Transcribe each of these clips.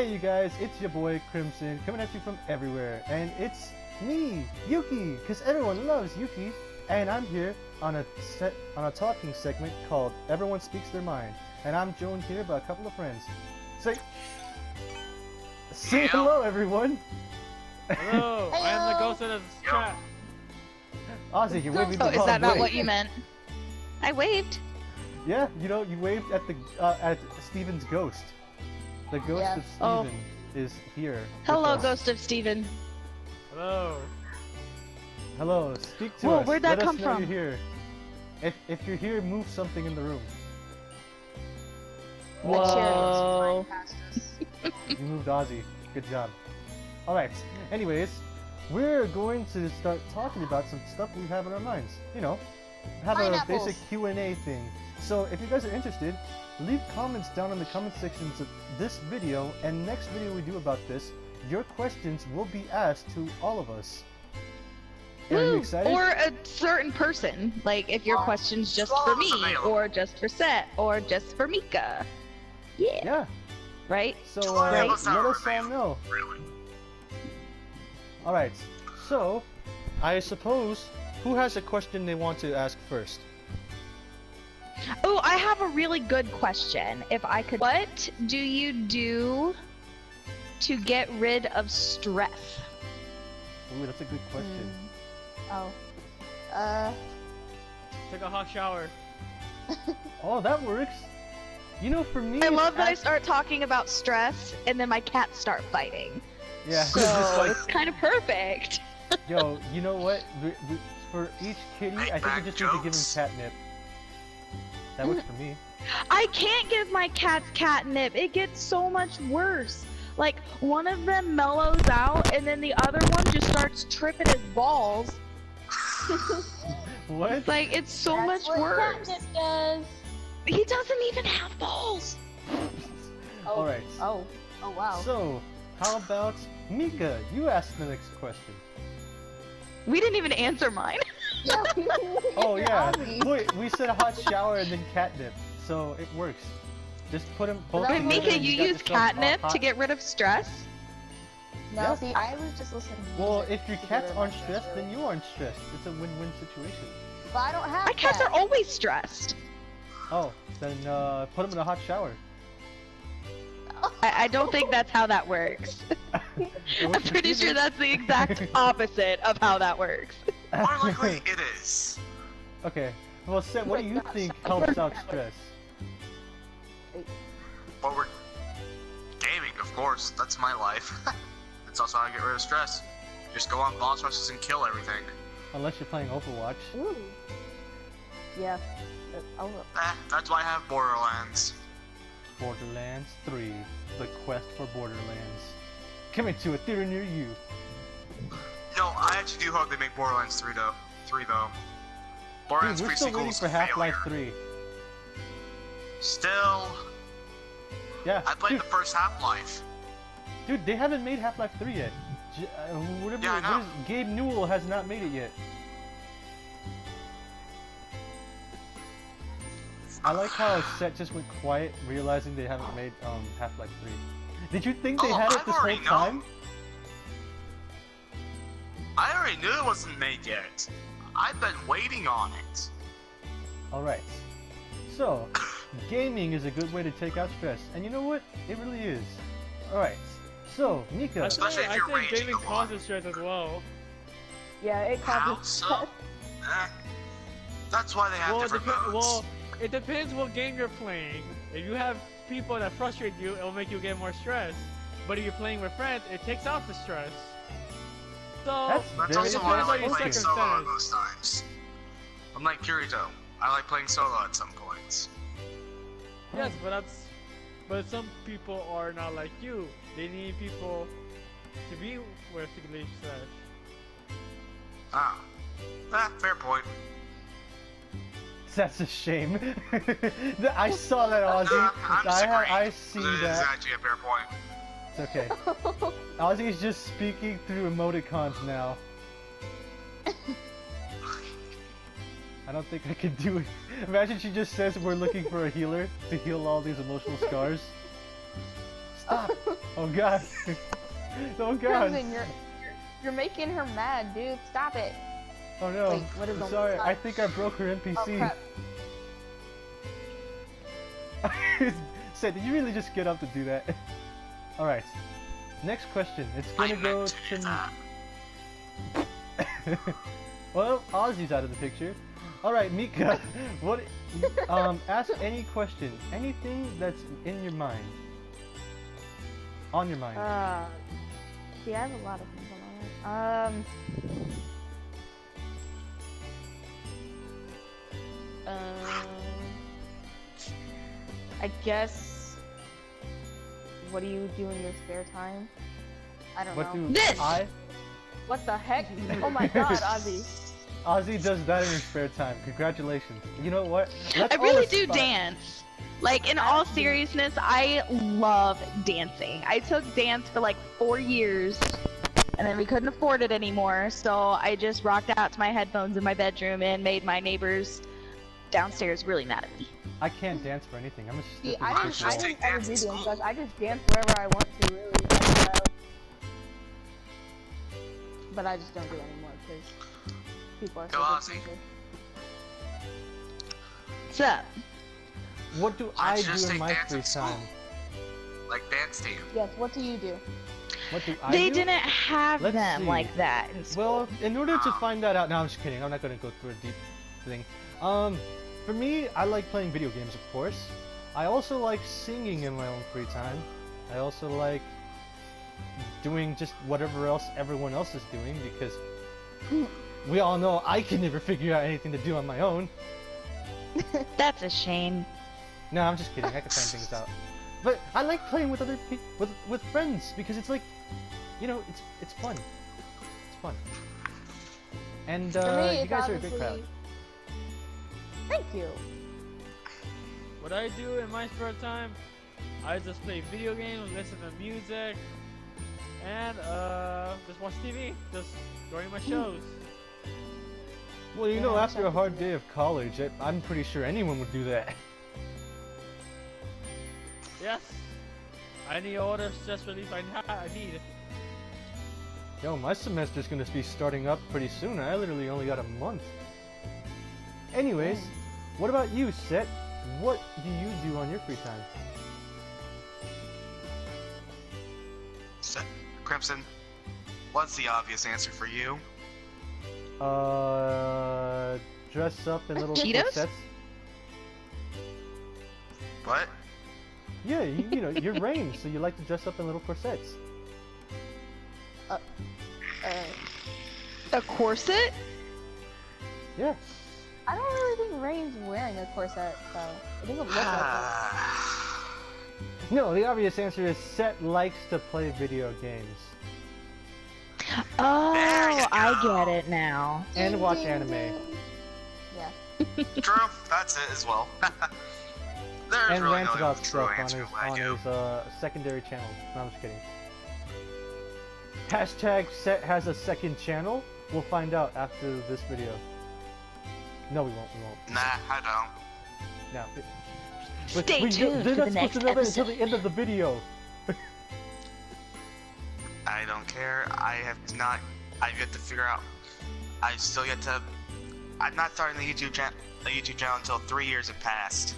Hey you guys, it's your boy Crimson coming at you from everywhere, and it's me, Yuki, because everyone loves Yuki, and I'm here on a talking segment called Everyone Speaks Their Mind, and I'm joined here by a couple of friends. Say hello, everyone. Hello, I am the ghost of the chat. Ozzy, you're waving the wrong way. Is that not what you meant? I waved. Yeah, you know, you waved at the at Steven's ghost. The ghost of Steven is here. Hello, ghost of Steven. Hello. Hello, speak to us. Where'd that Let come us know from? you're here. If you're here, move something in the room. Whoa. You moved Ozzy. Good job. Alright, anyways, we're going to start talking about some stuff we have in our minds. You know, have a basic Q&A thing. So if you guys are interested, leave comments down in the comment sections of this video, and next video we do about this, your questions will be asked to all of us. Are you excited? Or a certain person. Like if your question's just for me, or just for Set, or just for Mika. Yeah. Right? So let us all know. Alright, so I suppose, who has a question they want to ask first? Oh, I have a really good question. If I could, what do you do to get rid of stress? Ooh, that's a good question. Take a hot shower. Oh, that works. You know, for me, I love that I start talking about stress and then my cats start fighting. Yeah, so just like, it's kind of perfect. Yo, you know what? For each kitty, I think we just need to give him catnip. That works for me. I can't give my cats catnip. It gets so much worse. Like, one of them mellows out, and then the other one just starts tripping his balls. What? Like, it's so much worse. Catnip does. He doesn't even have balls. Alright. Oh, wow. So, how about Mika? You ask the next question. We didn't even answer mine. Oh yeah. Wait, we said a hot shower and then catnip, so it works. Just put them both together. Wait, Mika, you use catnip to get rid of stress? No, Yeah. see, I was just listening to Well, music if your to cats get rid aren't of my stressed, then you aren't stressed. It's a win-win situation. But I don't have My cats are always stressed. Oh, then put them in a hot shower. I don't think that's how that works. I'm pretty sure that's the exact opposite of how that works. More likely it is. Okay. Well, Seth, what do you think helps out stress? Well, we're gaming, of course. That's my life. That's also how I get rid of stress. Just go on boss rushes and kill everything. Unless you're playing Overwatch. Ooh. Yeah. That's why I have Borderlands. Borderlands 3, the quest for Borderlands. Coming to a theater near you. No, I actually do hope they make Borderlands 3 though. Borderlands Dude, we're 3 still sequel waiting is for a Half-Life failure. 3. Still, Yeah. I played the first Half-Life. Dude, they haven't made Half-Life 3 yet. Gabe Newell has not made it yet. I like how Set just went quiet, realizing they haven't made Half-Life 3. Did you think they had it this whole time? I already knew it wasn't made yet. I've been waiting on it. Alright. So, gaming is a good way to take out stress. And you know what? It really is. Alright. So, Mika. I think gaming causes stress as well. Yeah, it causes stress. That's why they have different modes. Well, it depends what game you're playing. If you have people that frustrate you, it will make you get more stress. But if you're playing with friends, it takes out the stress. So, That's also why I like playing solo most times. I'm like Kirito. I like playing solo at some points. Yes, but some people are not like you. They need people to be with to relieve stress. Fair point. That's a shame. I saw that, Ozzy. I see that. It's actually a fair point. It's okay. Ozzy's just speaking through emoticons now. I don't think I can do it. Imagine she just says we're looking for a healer to heal all these emotional scars. Stop! Oh god! Oh god! Crimson, you're making her mad, dude. Stop it. Oh no! Wait, what is I'm on sorry, the I side? think I broke her Oh NPC. crap. Said, did you really just get up to do that? Alright. Next question. It's gonna go to... Well, Ozzy's out of the picture. Alright, Mika, what... ask any question. Anything that's in your mind. On your mind. See, I have a lot of things on my mind. I guess. What do you do in your spare time? I don't What know. do This! I... What the heck? Oh my god, Ozzy. Ozzy does that in his spare time. Congratulations. You know what? Let's I all really do aspire- dance. Like, in all seriousness, I love dancing. I took dance for like 4 years, and then we couldn't afford it anymore, so I just rocked out to my headphones in my bedroom and made my neighbors downstairs really mad at me. I can't dance for anything. I'm a See, stupid I bitch. didn't just ever take do dance in dance school. class. I just dance wherever I want to, really. But I just don't do it anymore because people are Go, so Ozzy. expensive. What's up? What do Why I don't you do just in take my dance free in school? time? Like dance team. Yes, what do you do? What do I They do? didn't have Let's them see. like that in school. Well, in order to find that out, no, I'm just kidding. I'm not gonna go through a deep thing. For me, I like playing video games, of course. I also like singing in my own free time. I also like doing just whatever else everyone else is doing because we all know I can never figure out anything to do on my own. That's a shame. No, I'm just kidding. I can find things out. But I like playing with other people, with friends, because it's like, you know, it's fun. It's fun. And For me, you it's guys are a good obviously- crowd. Thank you. What I do in my spare time, I just play video games, listen to music, and just watch TV. Just during my shows. Well, you know, Yeah, after a sounds hard good. day of college, I'm pretty sure anyone would do that. Yes. Any order stress relief I need. Yo, my semester's gonna be starting up pretty soon. I literally only got a month. Anyways, what about you, Set? What do you do on your free time? Crimson, what's the obvious answer for you? Dress up in little Cheetos? corsets. What? Yeah, you know, you're Rain, so you like to dress up in little corsets. A corset? Yeah. I don't really think Rain's wearing a corset, though. It doesn't look like No, the obvious answer is Set likes to play video games. Oh, There you I go. get it now. it. And watch Ding, anime. ding. Yeah. True, that's it as well. There's And really rants no about true stuff on answer his, to what I do. secondary channel. No, I'm just kidding. Hashtag Set has a second channel. We'll find out after this video. No, we won't. Nah, I don't. No. Stay tuned they're for not the supposed next to know that until episode. the end of the video. I don't care. I've yet to figure out. I'm not starting the YouTube channel until 3 years have passed.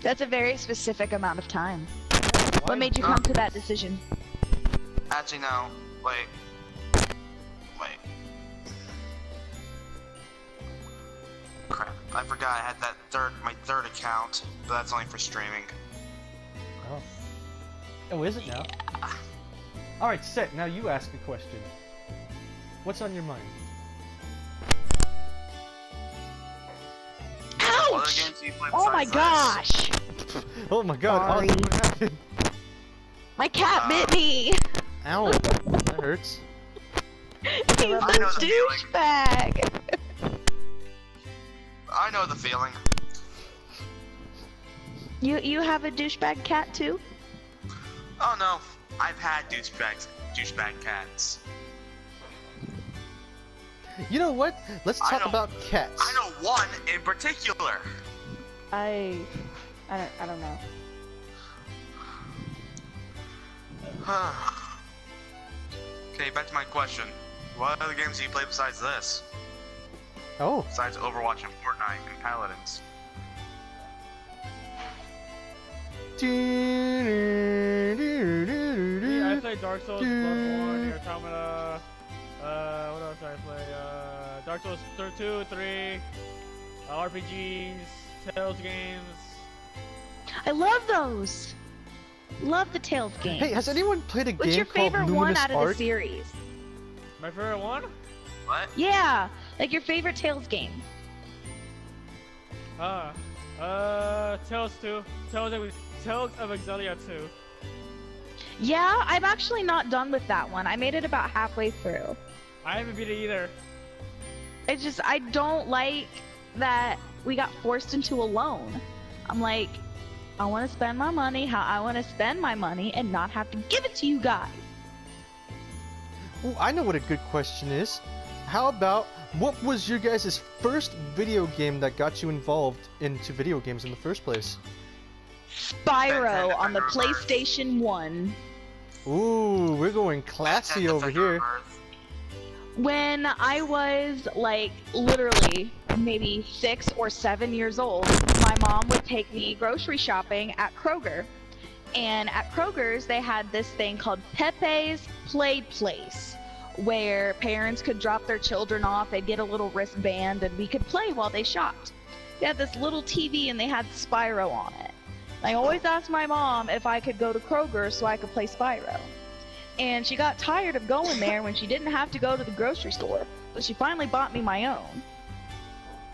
That's a very specific amount of time. Why What made you not? come to that decision? Actually, no. Wait. Crap. I forgot I had my third account, but that's only for streaming. Oh. Oh, is it now? Alright, Set, now you ask a question. What's on your mind? What other Ouch! games do you play Oh my besides this? gosh! Oh my god, Sorry. Ozzy, what happened? My cat bit me! Ow, that hurts. He's a I know the feeling. douchebag! I know the feeling. You have a douchebag cat too? Oh no, I've had douchebag cats. You know what? Let's I talk know- about cats. I know one in particular. I don't know. Okay, back to my question. What other games do you play besides this? Oh. Besides Overwatch and Fortnite and Paladins? I play Dark Souls, Bloodborne, Nier Automata. What else do I play? Dark Souls 2, 3, RPGs, Tales games. I love those. Love the Tales games. Hey, has anyone played a What's game your called favorite Luminous one out of Arc? the series? My favorite one? What? Yeah, like your favorite Tales game. Tales 2. Tales of Exelia 2. Yeah, I'm actually not done with that one. I made it about halfway through. I haven't beat it either. It's just, I don't like that we got forced into a loan. I'm like, I want to spend my money how I want to spend my money and not have to give it to you guys. Ooh, I know what a good question is. How about, what was your guys' first video game that got you involved into video games in the first place? Spyro on the PlayStation 1. Ooh, we're going classy over here. When I was like literally maybe 6 or 7 years old, my mom would take me grocery shopping at Kroger. And at Kroger's, they had this thing called Pepe's Play Place, where parents could drop their children off, they'd get a little wristband, and we could play while they shopped. They had this little TV and they had Spyro on it. I always asked my mom if I could go to Kroger so I could play Spyro. And she got tired of going there when she didn't have to go to the grocery store, so she finally bought me my own.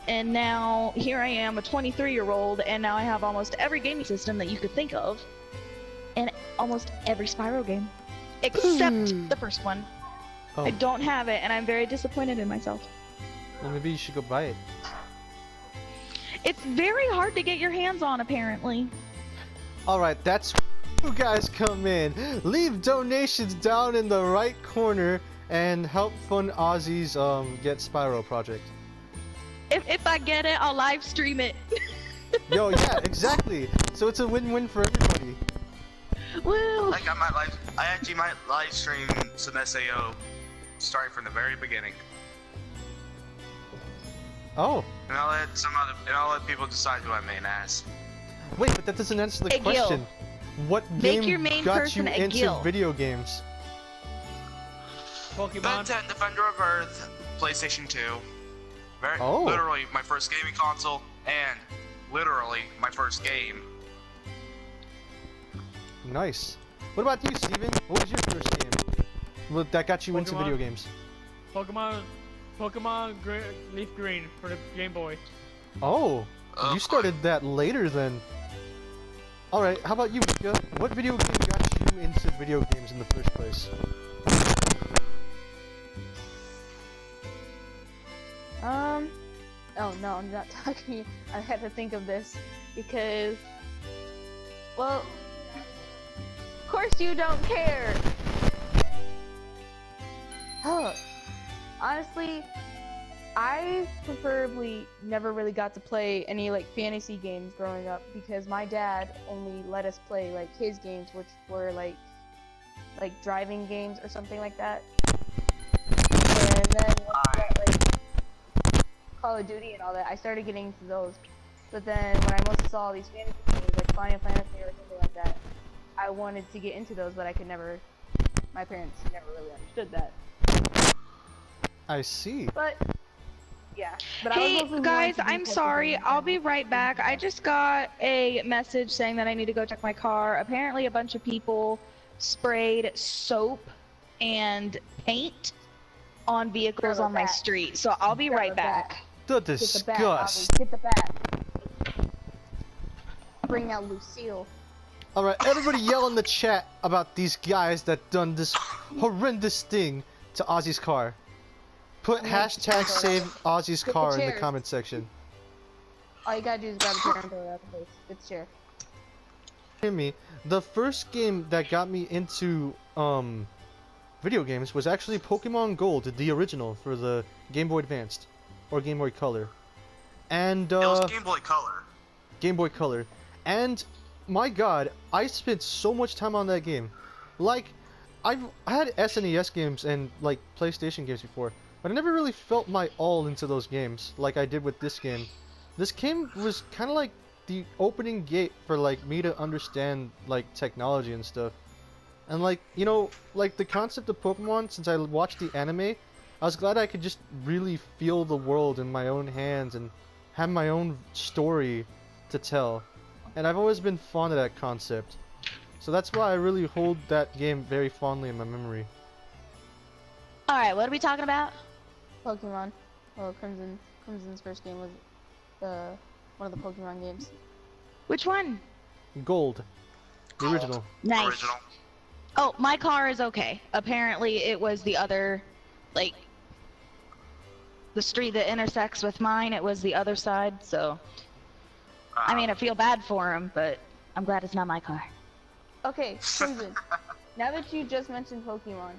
And now, here I am, a 23-year-old, and now I have almost every gaming system that you could think of, and almost every Spyro game. Except the first one. Oh. I don't have it, and I'm very disappointed in myself. Well, maybe you should go buy it. It's very hard to get your hands on, apparently. Alright, that's where you guys come in. Leave donations down in the right corner and help fund Ozzy's Get Spyro project. If I get it, I'll live stream it. Yo, yeah, exactly. So it's a win-win for everybody. Woo! I actually might live stream some SAO starting from the very beginning. Oh. And I'll let people decide who I main as. Wait, but that doesn't answer the Hey, Gil. question. What Make game your main got person you a into Gil. video games? Pokemon. Ben 10 Defender of Earth, PlayStation 2. Oh. Literally my first gaming console, and literally my first game. Nice. What about you, Steven? What was your first game that got you into Pokemon. video games? Pokemon Leaf Green for the Game Boy. Oh, you started that later then. Alright, how about you, Mika? What video game got you into video games in the first place? Oh no, I'm not talking. I had to think of this because, well, of course you don't care. Huh. Honestly, I preferably never really got to play any like fantasy games growing up because my dad only let us play like his games, which were like driving games or something like that. And then once we got, like Call of Duty and all that, I started getting into those. But then when I mostly saw all these fantasy games like Final Fantasy or something like that, I wanted to get into those, but I could never. My parents never really understood that. I see. But yeah. But Hey I was guys, I'm sorry. I'll be right back. I just got a message saying that I need to go check my car. Apparently a bunch of people sprayed soap and paint on vehicles on my street. So I'll be right back. The Get the bat, disgust. Bobby. Get the bat. Bring out Lucille. Alright, everybody yell in the chat about these guys that done this horrendous thing to Ozzy's car. Put hashtag save Ozzy's Get the car in the chairs. comment section. All you gotta do is grab a chair and throw it out the place. Get the chair. Hear me, the first game that got me into video games was actually Pokemon Gold, the original for the Game Boy Advanced or Game Boy Color. And It was Game Boy Color. Game Boy Color. And my god, I spent so much time on that game. Like, I had SNES games and like PlayStation games before, but I never really felt my all into those games like I did with this game. This game was kind of like the opening gate for like me to understand like technology and stuff. And like, you know, like the concept of Pokemon, since I watched the anime, I was glad I could just really feel the world in my own hands and have my own story to tell. And I've always been fond of that concept. So that's why I really hold that game very fondly in my memory. Alright, what are we talking about? Pokemon. Well, Crimson's first game was one of the Pokemon games. Which one? Gold. The original. Nice. Original. Oh, my car is okay. Apparently it was the other, like, the street that intersects with mine, it was the other side, so... I mean, I feel bad for him, but I'm glad it's not my car. Okay, Crimson. Now that you just mentioned Pokemon,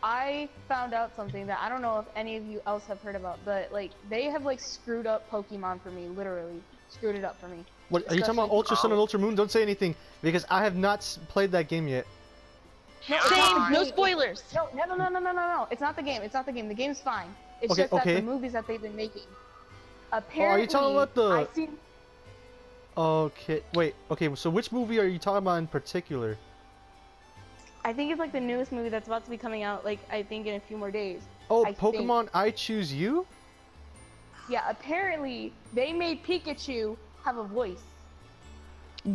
I found out something that I don't know if any of you else have heard about, but like they have like screwed up Pokemon for me, literally screwed it up for me. What, are you talking about Ultra Sun and Ultra Moon? Don't say anything, because I have not played that game yet. No, Same, no spoilers. No. It's not the game. It's not the game. The game's fine. It's Okay, just that okay. the movies that they've been making. Oh, Apparently, are you talking about the... I've seen... Okay, wait. Okay, so which movie are you talking about in particular? I think it's like the newest movie that's about to be coming out, like, I think in a few more days. Oh, I Pokemon think. I Choose You? Yeah, apparently, they made Pikachu have a voice.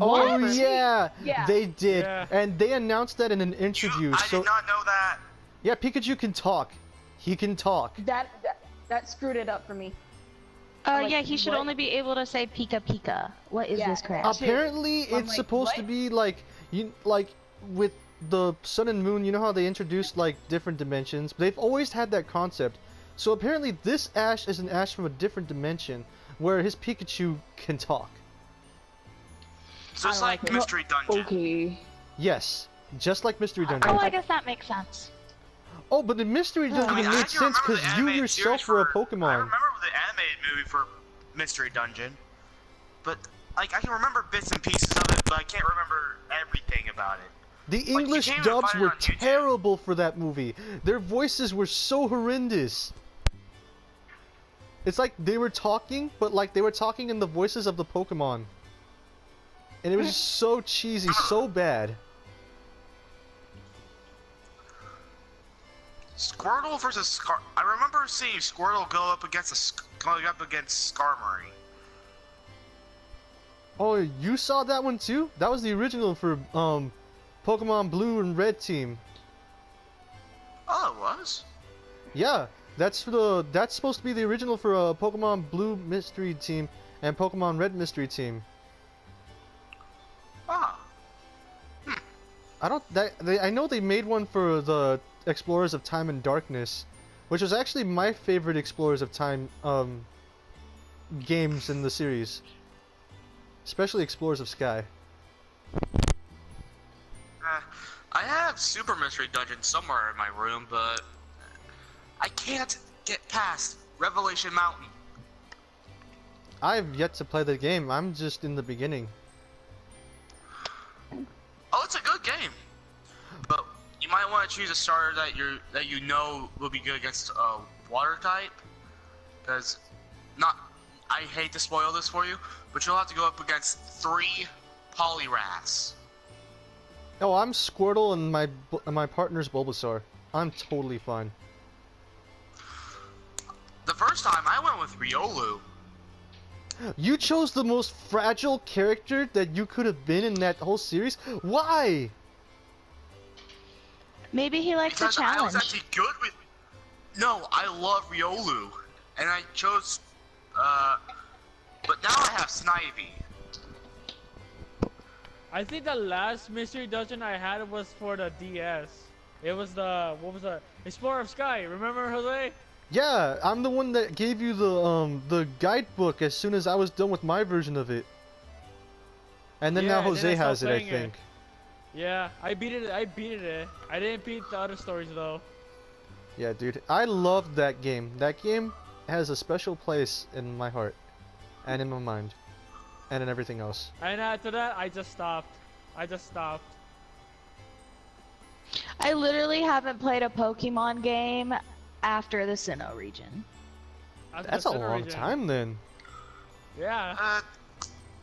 Oh, What? yeah! Yeah. They did. Yeah. And they announced that in an interview. I So did not know that. yeah, Pikachu can talk. He can talk. That screwed it up for me. Like, Yeah, he should what? only be able to say Pika Pika. What is Yeah, this crap? that shit. Apparently, I'm it's like, supposed to what? be like with the Sun and Moon. You know how they introduced like different dimensions? They've always had that concept. So apparently, this Ash is an Ash from a different dimension, where his Pikachu can talk. So it's I like like it. Mystery Dungeon. Okay. Yes, just like Mystery Oh, Dungeon. I guess that makes sense. Oh, but the Mystery Dungeon I mean, I made can sense remember because the you animated yourself series were a I Pokemon. remember the animated movie for Mystery Dungeon, but like I can remember bits and pieces of it, but I can't remember everything about it. The you English can't even dubs find it were on YouTube. terrible for that movie. Their voices were so horrendous. It's like they were talking, but like they were talking in the voices of the Pokemon. And it was just so cheesy, so bad. Squirtle versus Scar. I remember seeing Squirtle go up against Skarmory. Oh, you saw that one too? That was the original for Pokemon Blue and Red team. Oh, it was. Yeah, that's supposed to be the original for Pokemon Blue Mystery Team and Pokemon Red Mystery Team. Ah. I know they made one for the Explorers of Time and Darkness, which was actually my favorite Explorers of Time games in the series. Especially Explorers of Sky. I have Super Mystery Dungeon somewhere in my room, but I can't get past Revelation Mountain. I've yet to play the game. I'm just in the beginning. Oh, it's a good game, but you might want to choose a starter that you know will be good against water type, because I hate to spoil this for you, but you'll have to go up against 3 Poliwraths. Oh, I'm Squirtle and my partner's Bulbasaur. I'm totally fine. The first time I went with Riolu. You chose the most fragile character that you could have been in that whole series? Why? Maybe he likes a Because I was challenge. actually good with... No, I love Riolu. And I chose... But now I have Snivy. I think the last mystery dungeon I had was for the DS. It was the Explorer of Sky. Remember, Jose? Yeah, I'm the one that gave you the guidebook as soon as I was done with my version of it. And then now Yeah, and then Jose I stopped has it, I playing it. think. Yeah, I beat it. I didn't beat the other stories though. Yeah, dude, I loved that game. That game has a special place in my heart, and in my mind, and in everything else. And after that, I just stopped. I literally haven't played a Pokemon game after the Sinnoh region. That's a long time then. Yeah.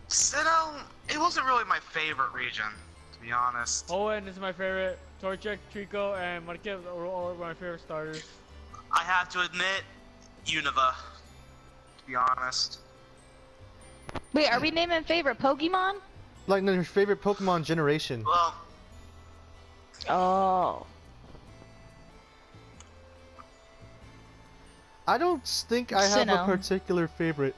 Sinnoh, it wasn't really my favorite region, to be honest. Hoenn is my favorite. Torchic, Trico, and Mudkip are all my favorite starters. I have to admit, Unova, to be honest. Wait, are we naming favorite Pokemon? Like your favorite Pokemon generation. Well, Oh. I don't think I have a Sinnoh. particular favorite.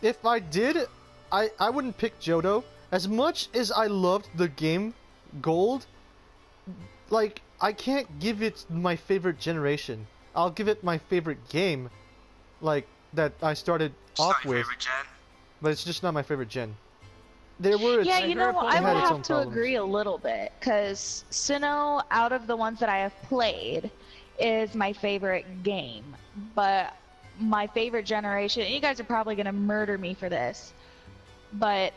If I did, I wouldn't pick Johto. As much as I loved the game Gold, like, I can't give it my favorite generation. I'll give it my favorite game, like, that I started it's off not your with, favorite gen. but it's just not my favorite gen. There were Yeah, its- you know, I had would its have own to problems. agree a little bit, because Sinnoh, out of the ones that I have played, is my favorite game. But my favorite generation, and you guys are probably going to murder me for this, but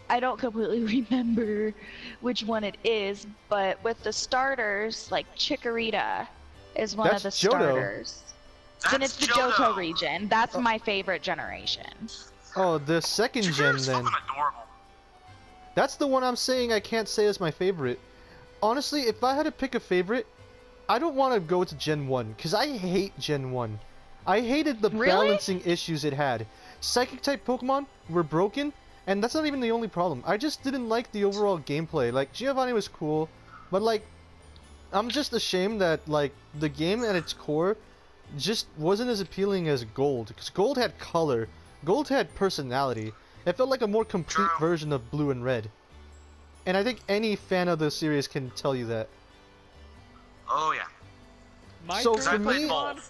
I don't completely remember which one it is, but with the starters, like Chikorita is one of the That's Johto. starters. Then That's it's the Johto region. That's my favorite generation. Oh, the second gen Chikori's then. fucking adorable. That's the one I'm saying I can't say is my favorite. Honestly, if I had to pick a favorite, I don't want to go to Gen 1, because I hate Gen 1. I hated the Really? balancing issues it had. Psychic-type Pokemon were broken, and that's not even the only problem. I just didn't like the overall gameplay. Like, Giovanni was cool, but, like, I'm just ashamed that, like, the game at its core just wasn't as appealing as Gold. Because Gold had color. Gold had personality. It felt like a more complete True. version of Blue and Red. And I think any fan of the series can tell you that. Oh yeah. My So favorite for me- Pokemon-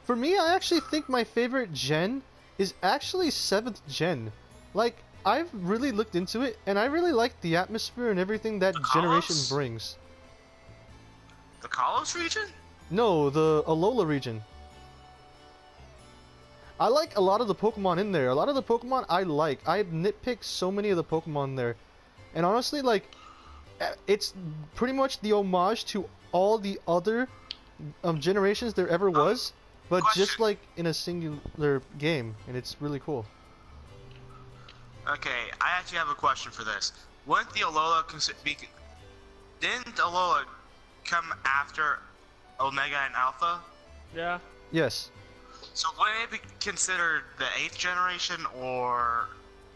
For me, I actually think my favorite gen is actually 7th gen. Like, I've really looked into it, and I really like the atmosphere and everything that The generation Kalos? brings. The Kalos region? No, the Alola region. I like a lot of the Pokemon in there. A lot of the Pokemon I like. I've nitpicked so many of the Pokemon there. And honestly, like, it's pretty much the homage to all the other generations there ever was, but just question. like in a singular game, and it's really cool. Okay, I actually have a question for this. Wouldn't the Alola didn't Alola come after Omega and Alpha? Yeah. Yes. So wouldn't it be considered the 8th generation or?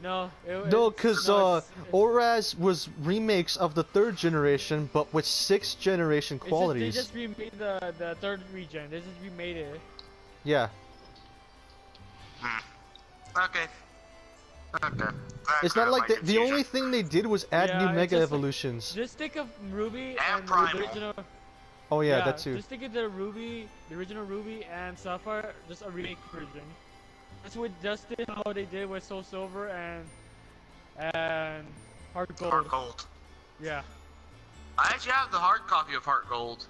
No. No, because no, it's- Oraz was remakes of the 3rd generation, but with 6th generation it's qualities. Just, they just remade the third region. They just remade it. Yeah. Okay. Okay. It's not like the only thing they did was add Yeah, new it's Mega just- Evolutions. Just think of Ruby And and Primal. the original. Oh yeah, that too. Just think of the original Ruby and Sapphire, just a remake version. That's what Justin, how they did with Soul Silver and Heart Gold. Heart Gold. Yeah. I actually have the hard copy of Heart Gold.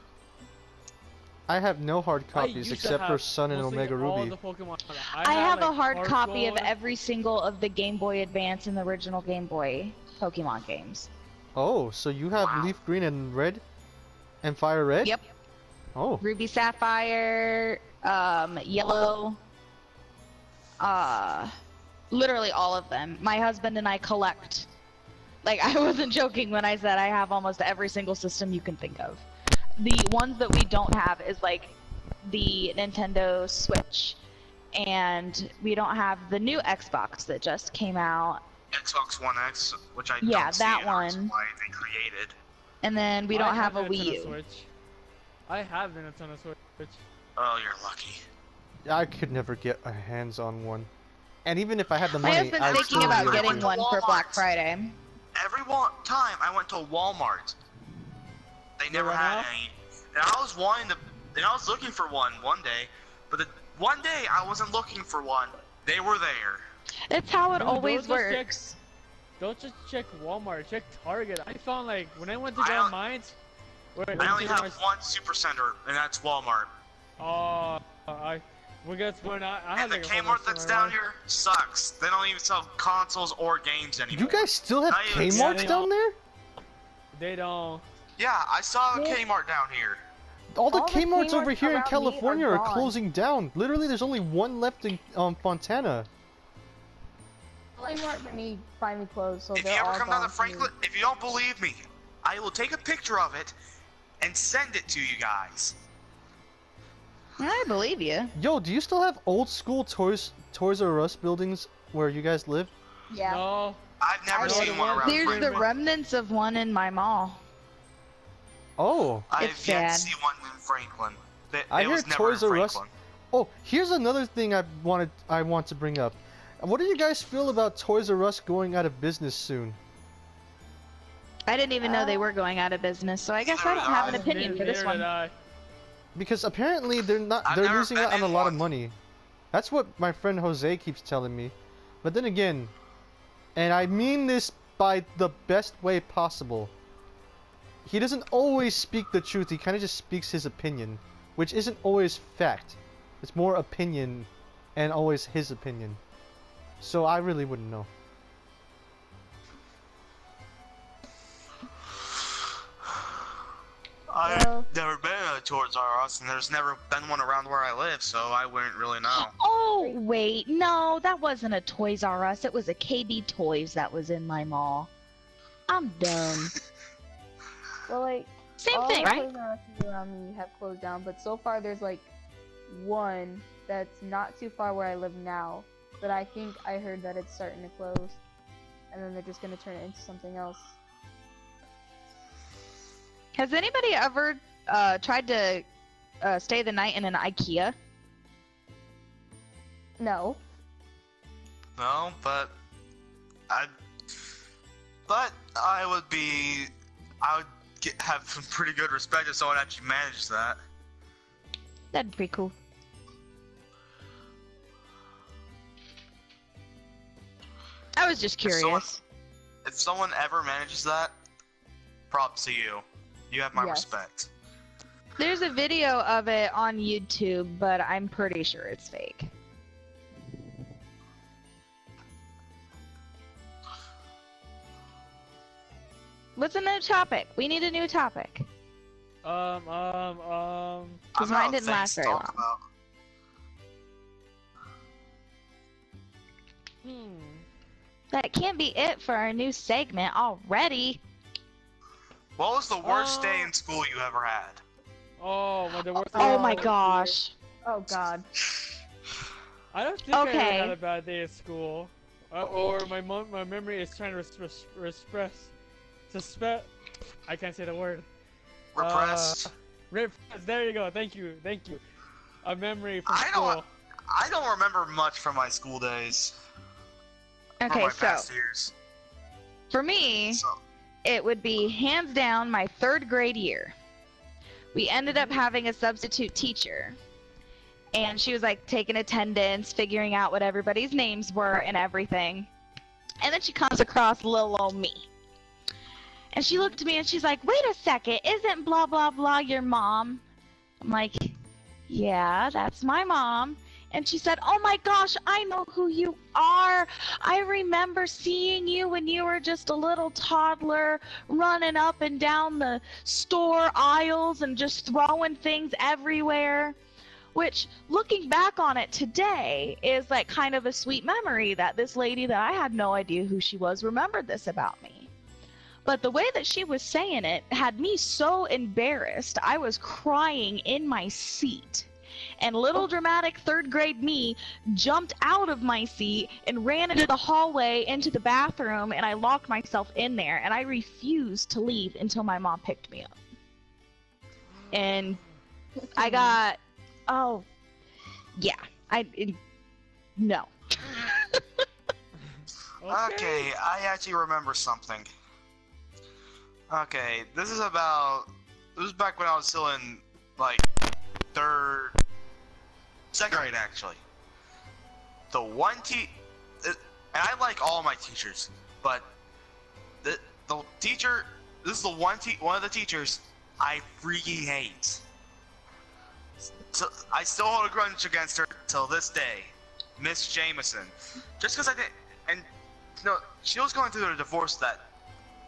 I have no hard I copies used to except for have Sun and mostly Omega all Ruby. the Pokemon. I have a like, hard copy of Gold. every single of the Game Boy Advance and the original Game Boy Pokemon games. Oh, so you have Wow. Leaf Green and Red? And Fire Red? Yep. Oh. Ruby Sapphire, Yellow, literally all of them. My husband and I collect. Like, I wasn't joking when I said I have almost every single system you can think of. The ones that we don't have is like the Nintendo Switch, and we don't have the new Xbox that just came out, Xbox One X, which I Yeah, don't see that an answer one. why they created. and then we I don't have a the Wii Nintendo U. Switch. I have the Nintendo Switch. Oh, you're lucky. I could never get a hands on one. And even if I had the My money, husband's I'd thinking still about be getting able to. one for Black Friday. Every time I went to Walmart, they never went had out? any. And I was looking for one day, but the one day I wasn't looking for one. They were there. It's how it No, always don't just check- works. Don't just check Walmart, check Target. I found like when I went to I get don't- mine. I only have one super center, and that's Walmart. We got when I And had the like a Kmart Walmart that's store down around. here sucks. They don't even sell consoles or games anymore. You guys still have Not even- Kmart's Yeah, down there? They don't. Yeah, I saw a Yeah. Kmart down here. All the All the Kmart's over Kmarts here in around me California are are gone. closing down. Literally, there's only one left in Fontana. Kmart me finally closed, so If you they're ever all come down gone to for me. Franklin, if you don't believe me, I will take a picture of it and send it to you guys. I believe you. Yo, do you still have old school Toys R Us buildings where you guys live? Yeah. No. I've never I seen don't one want- around There's Franklin. the remnants of one in my mall. Oh. I've It's yet to sad. see one in Franklin. I It hear was never Toys in R Us. Franklin. Oh, here's another thing I want to bring up. What do you guys feel about Toys R Us going out of business soon? I didn't even know they were going out of business, so I guess I don't have an opinion for this Neither one. did I. Because apparently they're I've they're never losing been out on a in lot of one. money. That's what my friend Jose keeps telling me. But then again, and I mean this by the best way possible, he doesn't always speak the truth. He kind of just speaks his opinion, which isn't always fact. It's more opinion and always his opinion. So I really wouldn't know. I've never been to a Toys R Us, and there's never been one around where I live, so I wouldn't really know. Oh, wait. No, that wasn't a Toys R Us. It was a KB Toys that was in my mall. I'm dumb. Well, like, Same all thing, the right? Toys R Us around me have closed down, but so far there's like one that's not too far where I live now. But I think I heard that it's starting to close, and then they're just gonna turn it into something else. Has anybody ever tried to stay the night in an IKEA? No. No, but I would have some pretty good respect if someone actually managed that. That'd be pretty cool. I was just If someone- curious. If someone ever manages that, props to you. You have my Yes. respect. There's a video of it on YouTube, but I'm pretty sure it's fake. What's a new topic? We need a new topic. Um. Because I'm mine out of didn't last things to very talk long. about. That can't be it for our new segment already. What was the worst day in school you ever had? Oh, the worst. Oh my gosh. Oh God. I don't think I ever Okay. had a bad day at school, or my memory is trying to I can't say the word. Repressed? Repress. There you go. Thank you. A memory from I school. don't remember much from my school days. From Okay, my so past years. for me, So, it would be hands down my 3rd grade year. We ended up having a substitute teacher, and she was like taking attendance, figuring out what everybody's names were and everything. And then she comes across little old me. And she looked at me and she's like, "Wait a second, isn't blah blah blah your mom?" I'm like, "Yeah, that's my mom." And she said, "Oh my gosh, I know who you are. I remember seeing you when you were just a little toddler running up and down the store aisles and just throwing things everywhere." Which, looking back on it today, is like kind of a sweet memory that this lady that I had no idea who she was remembered this about me. But the way that she was saying it had me so embarrassed, I was crying in my seat. And little dramatic 3rd grade me jumped out of my seat and ran into the hallway, into the bathroom, and I locked myself in there. And I refused to leave until my mom picked me up. And I got, oh, yeah, no. okay, I actually remember something. Okay, this is back when I was still in, like, 2nd grade, actually. The one and I like all my teachers, but the teacher, this is the one of the teachers I freaking hate. So I still hold a grudge against her till this day, Miss Jameson. Just because I didn't, and no, she was going through a divorce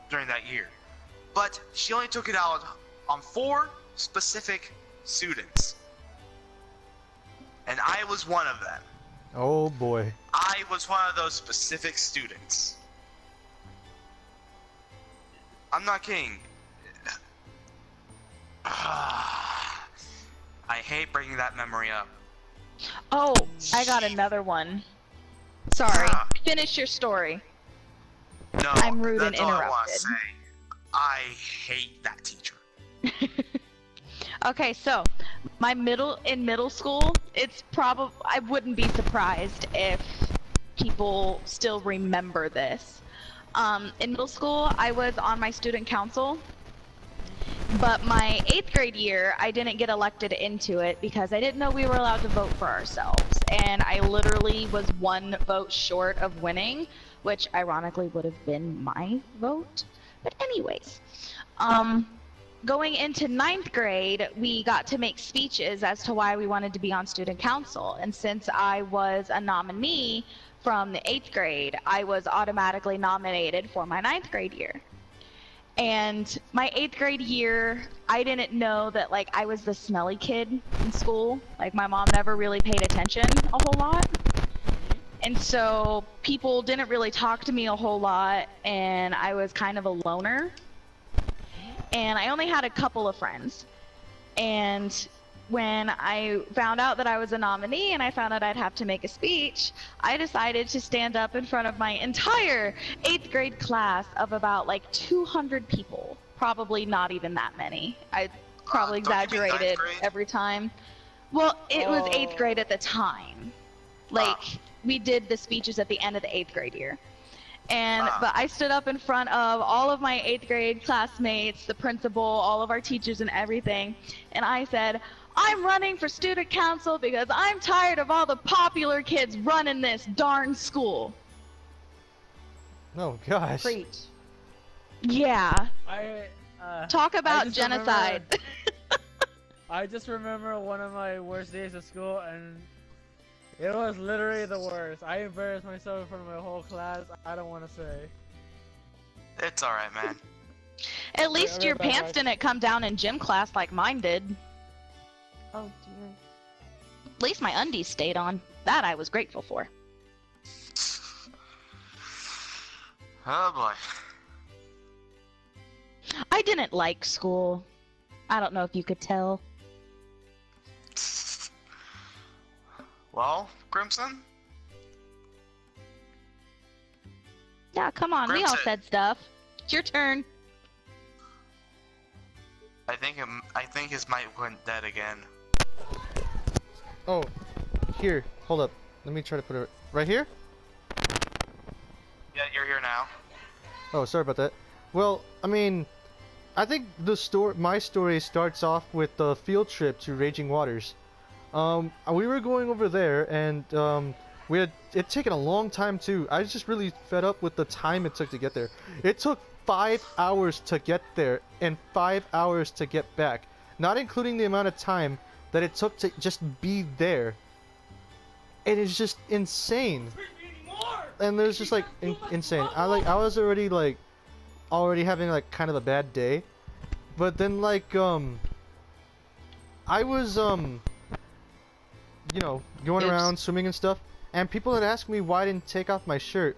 during that year. but she only took it out on 4 specific students. And I was one of them. Oh boy. I was one of those specific students. I'm not kidding. I hate bringing that memory up. Oh, I got another one. Sorry. Finish your story. No, I'm rude and that's all I want to interrupted. say. I hate that teacher. Okay, so in middle school, it's probably I wouldn't be surprised if people still remember this. In middle school, I was on my student council, but my 8th grade year, I didn't get elected into it because I didn't know we were allowed to vote for ourselves, and I literally was 1 vote short of winning, which ironically would have been my vote. But anyways, going into 9th grade, we got to make speeches as to why we wanted to be on student council, and since I was a nominee from the 8th grade, I was automatically nominated for my 9th grade year. And my 8th grade year, I didn't know that like I was the smelly kid in school. Like my mom never really paid attention a whole lot. And so people didn't really talk to me a whole lot, and I was kind of a loner. And I only had a couple of friends. And when I found out that I was a nominee and I found out I'd have to make a speech, I decided to stand up in front of my entire 8th grade class of about like 200 people. Probably not even that many. I probably exaggerated every time. Well, it was 8th grade at the time. Like, we did the speeches at the end of the 8th grade year. And but I stood up in front of all of my 8th grade classmates, the principal, all of our teachers and everything, and I said, I'm running for student council because I'm tired of all the popular kids running this darn school. Oh gosh. Preach. Yeah. Talk about I genocide. I just remember one of my worst days at school, and it was literally the worst. I embarrassed myself in front of my whole class. I don't want to say. It's alright, man. At least your pants didn't come down in gym class like mine did. Oh dear. At least my undies stayed on. That I was grateful for. Oh boy. I didn't like school. I don't know if you could tell. Well, Crimson? Yeah, come on, we all said stuff. It's your turn. I think his mic went dead again. Oh, here. Hold up. Let me try to put it right here. Yeah, you're here now. Oh, sorry about that. Well, I mean, I think my story starts off with the field trip to Raging Waters. We were going over there, and it taken a long time too. I was just really fed up with the time it took to get there. It took 5 hours to get there and 5 hours to get back, not including the amount of time that it took to just be there. It is just insane. And there's just like insane. I was already having like kind of a bad day, but then like I was you know, going around swimming and stuff, and people had asked me why I didn't take off my shirt.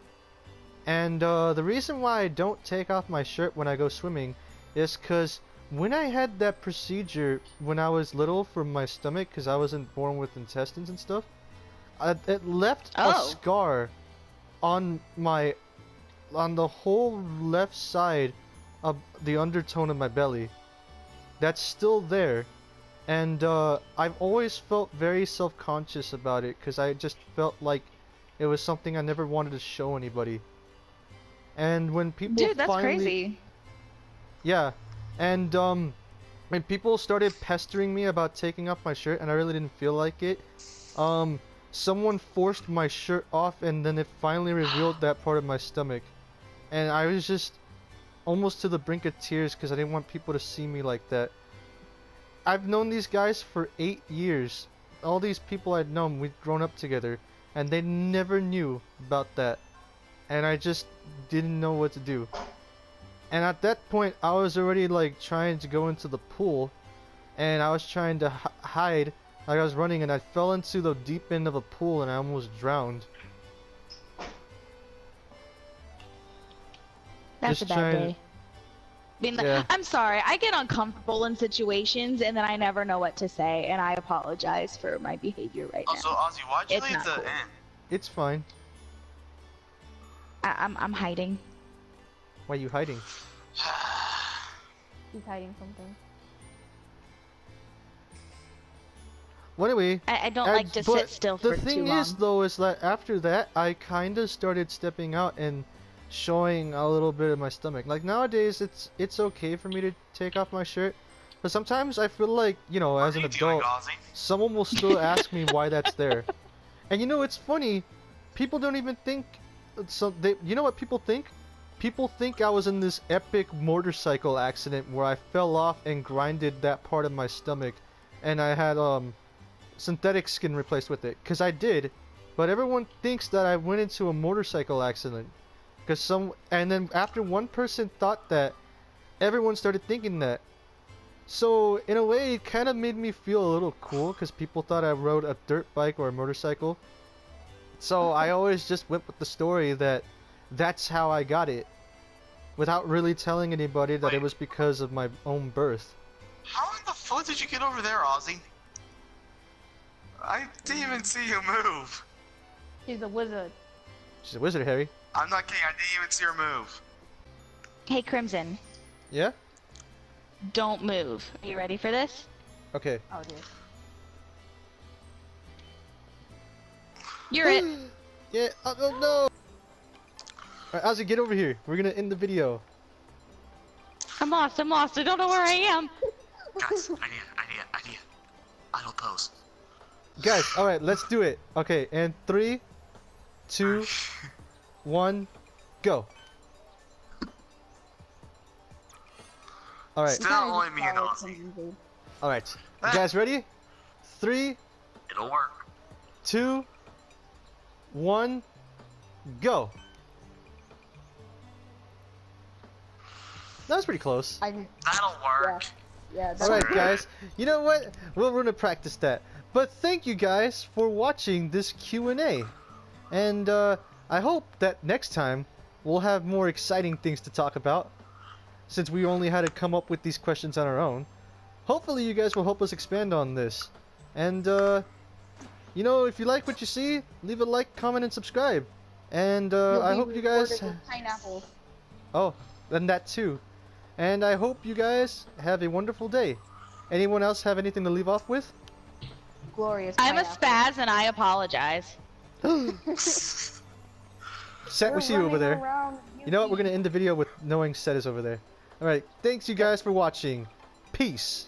And the reason why I don't take off my shirt when I go swimming is because when I had that procedure when I was little for my stomach, because I wasn't born with intestines and stuff, it left a scar on the whole left side of the undertone of my belly. That's still there. And I've always felt very self-conscious about it, because I just felt like it was something I never wanted to show anybody. And when people that's crazy. Yeah, and when people started pestering me about taking off my shirt, and I really didn't feel like it, someone forced my shirt off, and then it finally revealed that part of my stomach. And I was just almost to the brink of tears, because I didn't want people to see me like that. I've known these guys for 8 years. All these people I'd known, we'd grown up together, and they never knew about that. And I just didn't know what to do. And at that point, I was already like trying to go into the pool, and I was trying to hide. Like I was running, and I fell into the deep end of a pool, and I almost drowned. That's Just a bad trying- day. I mean, Yeah. I'm sorry. I get uncomfortable in situations, and then I never know what to say, and I apologize for my behavior right Also, now. Ozzy, why'd you It's leave not the cool. inn? It's fine. I'm hiding. Why are you hiding? He's hiding something. Well, anyway, I don't like to but sit still for the too thing long. is, though, is that after that, I kind of started stepping out and showing a little bit of my stomach. Like nowadays, it's okay for me to take off my shirt, but sometimes I feel like, you know, as an What are you doing, adult, Ozzy? someone will still ask me why that's there. And you know, it's funny. People don't even think. You know what people think? People think I was in this epic motorcycle accident where I fell off and grinded that part of my stomach, and I had synthetic skin replaced with it. 'Cause I did, but everyone thinks that I went into a motorcycle accident. And then after one person thought that, everyone started thinking that. So in a way, it kind of made me feel a little cool because people thought I rode a dirt bike or a motorcycle. So I always just went with the story that that's how I got it, without really telling anybody that it was because of my own birth. How in the fuck did you get over there, Ozzy? I didn't even see you move. He's a wizard. She's a wizard, Harry. I'm not kidding, I didn't even see her move. Hey, Crimson, Yeah? don't move. Are you ready for this? Okay. Oh dear. You're it. Yeah, oh no! Alright, Ozzy, get over here. We're gonna end the video. I'm lost. I don't know where I am. Guys, idea. Idle pose. Guys, alright, let's do it. Okay, and 3, 2, 1, go. Alright, Still only me and Ozzy. alright. You guys ready? 3, It'll work. 2, 1, go. That was pretty close. That'll work. Yeah. That's Alright guys, you know what? We're gonna practice that. But thank you guys for watching this Q&A. And I hope that next time we'll have more exciting things to talk about, since we only had to come up with these questions on our own. Hopefully you guys will help us expand on this. And you know, if you like what you see, leave a like, comment, and subscribe. And I hope you guys... Pineapple. Oh, and that too. And I hope you guys have a wonderful day. Anyone else have anything to leave off with? Glorious. I'm a pineapple. spaz and I apologize. Set, we see you over there. You know what? We're gonna end the video with knowing Set is over there. Alright, thanks you guys for watching. Peace.